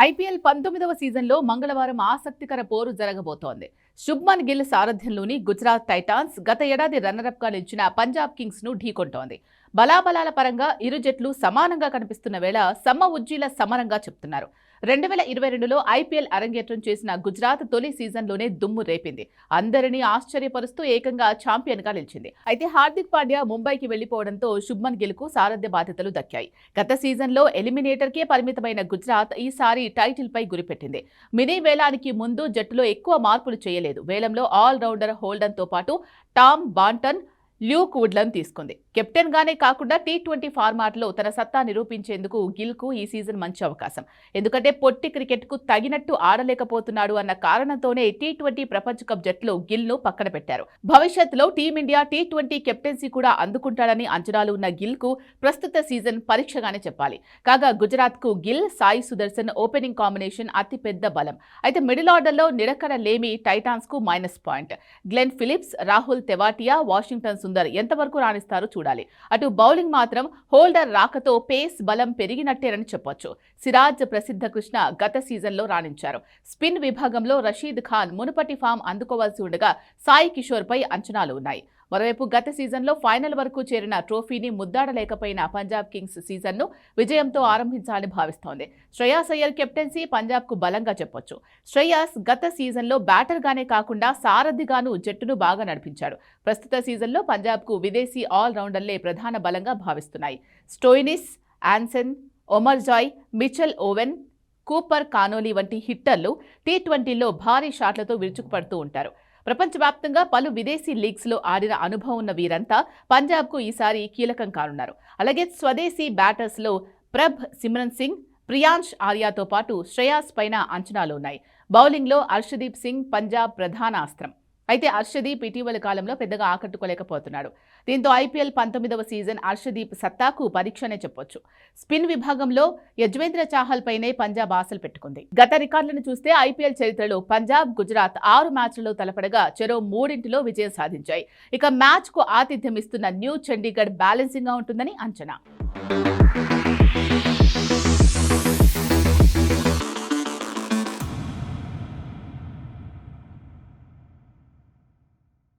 IPL 19వ సీజన్లో మంగళవారం ఆసక్తికర పోరు జరగబోతోంది. శుభ్మన్ గిల్ సారథ్యంలోని గుజరాత్ టైటాన్స్ గత ఏడాది రన్నరప్గా నిలిచిన పంజాబ్ కింగ్స్ ను ఢీకొంటోంది. బలాబలాల పరంగా ఇరు జట్లు సమానంగా కనిపిస్తున్న వేళ సమ ఉజ్జీల సమరంగా చెప్తున్నారు. 2022లో ఐపీఎల్ అరంగేట్రం చేసిన గుజరాత్ తొలి సీజన్లోనే దుమ్ము రేపింది. అందరినీ ఆశ్చర్యపరుస్తూ ఏకంగా ఛాంపియన్గా నిలిచింది. అయితే హార్దిక్ పాండ్యా ముంబైకి వెళ్లిపోవడంతో శుభ్మన్ గిల్కు సారథ్య బాధ్యతలు దక్కాయి. గత సీజన్లో ఎలిమినేటర్కే పరిమితమైన గుజరాత్ ఈసారి టైటిల్పై గురిపెట్టింది. మినీ వేలానికి ముందు జట్టులో ఎక్కువ మార్పులు చేయలేదు. వేలంలో ఆల్ రౌండర్ హోల్డన్తో పాటు టామ్ బాంటన్, ల్యూక్ వుడ్లను తీసుకుంది. కెప్టెన్ గానే కాకుండా టీ20 ఫార్మాట్లో తన సత్తా నిరూపించేందుకు గిల్కు ఈ సీజన్ మంచి అవకాశం. ఎందుకంటే పొట్టి క్రికెట్కు తగినట్టు ఆడలేకపోతున్నాడు అన్న కారణంతోనే టీ20 ప్రపంచ కప్ జట్టులో గిల్ను పక్కన పెట్టారు. భవిష్యత్తులో టీమిండియా టీ20 కెప్టెన్సీ కూడా అందుకుంటాడని అంచనాలు ఉన్న గిల్కు ప్రస్తుత సీజన్ పరీక్షగానే చెప్పాలి. కాగా గుజరాత్కు గిల్, సాయి సుదర్శన్ ఓపెనింగ్ కాంబినేషన్ అతిపెద్ద బలం. అయితే మిడిల్ ఆర్డర్లో నిలకడ లేమి టైటాన్స్కు minus point. Glenn Phillips, Rahul Tewatia, Washington Sundar ఎంతవరకు రాణిస్తారో చూడాలి. అటు బౌలింగ్ మాత్రం హోల్డర్ రాకతో పేస్ బలం పెరిగినట్టేనని చెప్పొచ్చు. సిరాజ్ ప్రసిద్ధ కృష్ణ గత సీజన్లో రాణించారు. స్పిన్ విభాగంలో రషీద్ ఖాన్ మునుపటి ఫామ్ అందుకోవాల్సి ఉండగా సాయి కిషోర్ పై అంచనాలు ఉన్నాయి. మరోవైపు గత సీజన్లో ఫైనల్ వరకు చేరిన ట్రోఫీని ముద్దాడలేకపోయిన పంజాబ్ కింగ్స్ సీజన్ను విజయంతో ఆరంభించాలని భావిస్తోంది. శ్రేయాస్ అయ్యర్ కెప్టెన్సీ పంజాబ్కు బలంగా చెప్పొచ్చు. శ్రేయాస్ గత సీజన్లో బ్యాటర్గానే కాకుండా సారథిగాను జట్టును బాగా నడిపించాడు. ప్రస్తుత సీజన్లో పంజాబ్కు విదేశీ ఆల్ రౌండర్లే ప్రధాన బలంగా భావిస్తున్నాయి. Stoinis, Jansen, Omarzai, Mitchell Owen, Cooper Connolly వంటి హిట్టర్లు టీ20లో భారీ షాట్లతో విరుచుకుపడుతూ ఉంటారు. ప్రపంచవ్యాప్తంగా పలు విదేశీ లీగ్స్లో ఆడిన అనుభవం ఉన్న వీరంతా పంజాబ్కు ఈసారి కీలకం కానున్నారు. అలాగే స్వదేశీ బ్యాటర్స్లో ప్రభ్ సిమ్రన్ సింగ్, ప్రియాంష్ ఆర్యాతో పాటు శ్రేయాస్ పైన అంచనాలు ఉన్నాయి. బౌలింగ్లో అర్షదీప్ సింగ్ పంజాబ్ ప్రధాన అస్త్రం. అయితే అర్షదీప్ ఇటీవల కాలంలో పెద్దగా ఆకట్టుకోలేకపోతున్నాడు. దీంతో ఐపీఎల్ 19వ సీజన్ అర్షదీప్ సత్తాకు పరీక్షనే చెప్పొచ్చు. స్పిన్ విభాగంలో యజ్వేంద్ర చాహల్ పైనే పంజాబ్ ఆశలు పెట్టుకుంది. గత రికార్డులను చూస్తే ఐపీఎల్ చరిత్రలో పంజాబ్, గుజరాత్ 6 మ్యాచ్లలో తలపడగా చెరో 3 విజయం సాధించాయి. ఇక మ్యాచ్కు ఆతిథ్యం ఇస్తున్న న్యూ చండీగఢ్ బ్యాలెన్సింగ్గా ఉంటుందని అంచనా.